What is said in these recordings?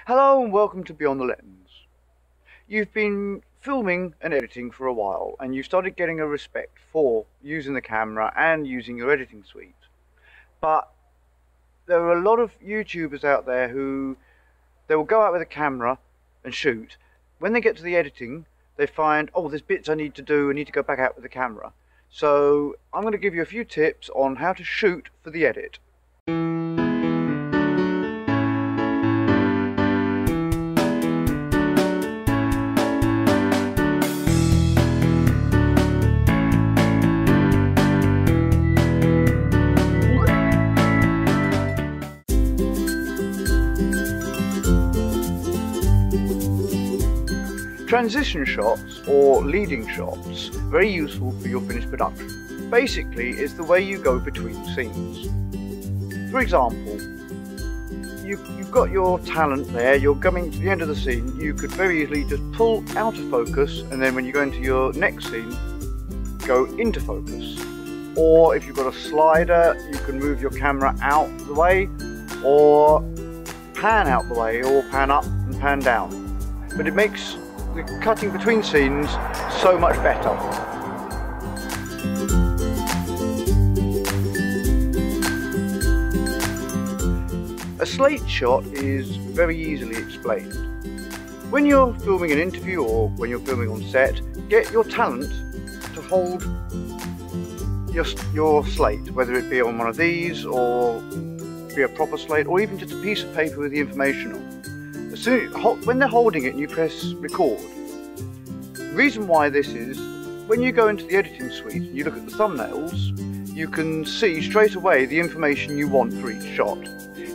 Hello and welcome to Beyond the Lens. You've been filming and editing for a while and you've started getting a respect for using the camera and using your editing suite. But there are a lot of YouTubers out there who they will go out with a camera and shoot. When they get to the editing, they find, oh, there's bits I need to do, I need to go back out with the camera. So I'm going to give you a few tips on how to shoot for the edit. Transition shots or leading shots are very useful for your finished production. Basically, it's the way you go between scenes. For example, you've got your talent there, you're coming to the end of the scene, you could very easily just pull out of focus and then when you go into your next scene, go into focus. Or if you've got a slider, you can move your camera out the way or pan out the way or pan up and pan down. But it makes the cutting between scenes so much better. A slate shot is very easily explained. When you're filming an interview or when you're filming on set, get your talent to hold your slate, whether it be on one of these or be a proper slate or even just a piece of paper with the information on. When they're holding it and you press record, the reason why this is, when you go into the editing suite and you look at the thumbnails, you can see straight away the information you want for each shot.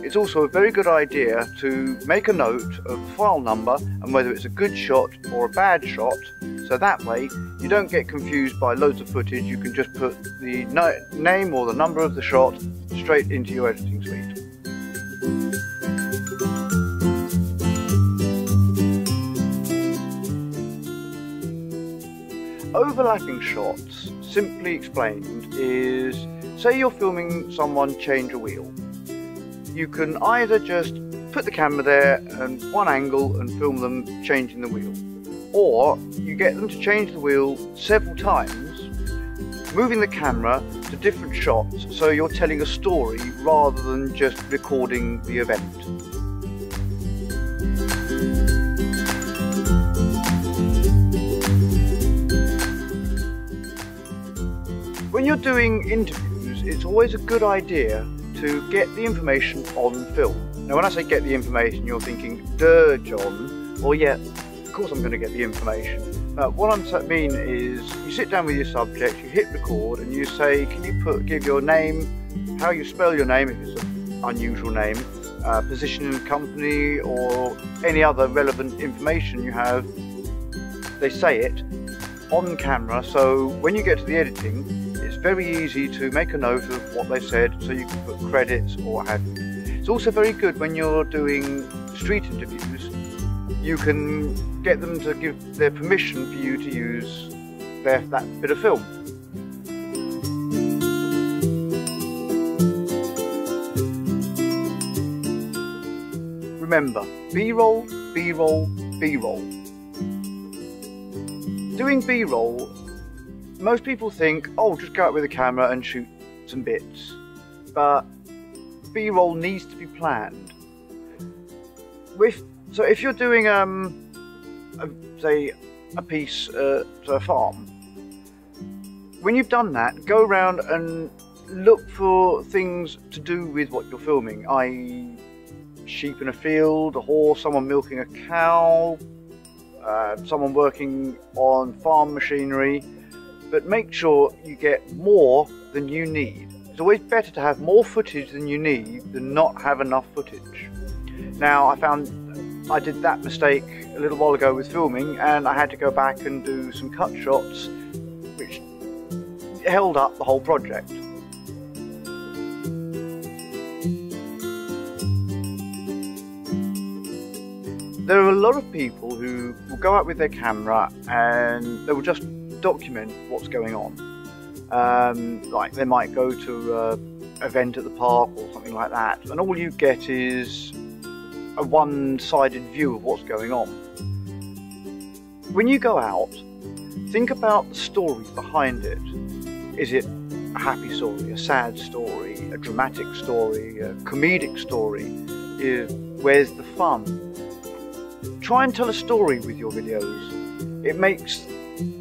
It's also a very good idea to make a note of the file number and whether it's a good shot or a bad shot, so that way you don't get confused by loads of footage. You can just put the name or the number of the shot straight into your editing suite. Overlapping shots, simply explained, is, say you're filming someone change a wheel. You can either just put the camera there and one angle and film them changing the wheel, or you get them to change the wheel several times, moving the camera to different shots so you're telling a story rather than just recording the event. When you're doing interviews, it's always a good idea to get the information on film. Now when I say get the information, you're thinking, duh, John, or yeah, of course I'm going to get the information. What I mean is, you sit down with your subject, you hit record, and you say, can you give your name, how you spell your name if it's an unusual name, position in the company, or any other relevant information you have. They say it on camera, so when you get to the editing, it's very easy to make a note of what they said so you can put credits or what have you. It's also very good when you're doing street interviews. You can get them to give their permission for you to use that bit of film. Remember, B-roll, B-roll, B-roll. Doing B-roll, most people think, oh, just go out with a camera and shoot some bits. But B-roll needs to be planned. So if you're doing, say, a piece to a farm, when you've done that, go around and look for things to do with what you're filming, i.e. sheep in a field, a horse, someone milking a cow, someone working on farm machinery, but make sure you get more than you need. It's always better to have more footage than you need than not have enough footage. Now, I found I did that mistake a little while ago with filming, and I had to go back and do some cut shots, which held up the whole project. There are a lot of people who will go out with their camera and they will just document what's going on. Like they might go to an event at the park or something like that, and all you get is a one-sided view of what's going on. When you go out, think about the story behind it. Is it a happy story, a sad story, a dramatic story, a comedic story? Where's the fun? Try and tell a story with your videos. It makes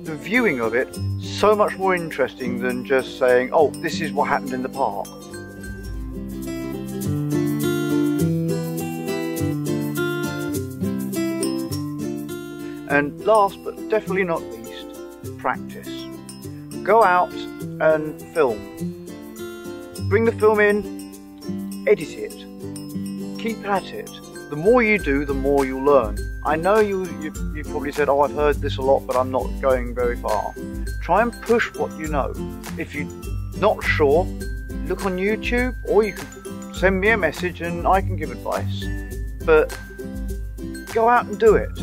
the viewing of it so much more interesting than just saying, oh, this is what happened in the park. And last but definitely not least, practice. Go out and film. Bring the film in, edit it, keep at it. The more you do, the more you'll learn. I know you probably said, oh, I've heard this a lot, but I'm not going very far. Try and push what you know. If you're not sure, look on YouTube, or you can send me a message and I can give advice. But go out and do it.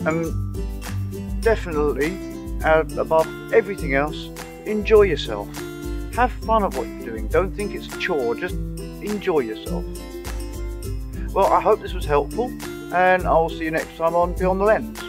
And definitely, above everything else, enjoy yourself. Have fun at what you're doing. Don't think it's a chore, just enjoy yourself. Well, I hope this was helpful, and I'll see you next time on Beyond the Lens.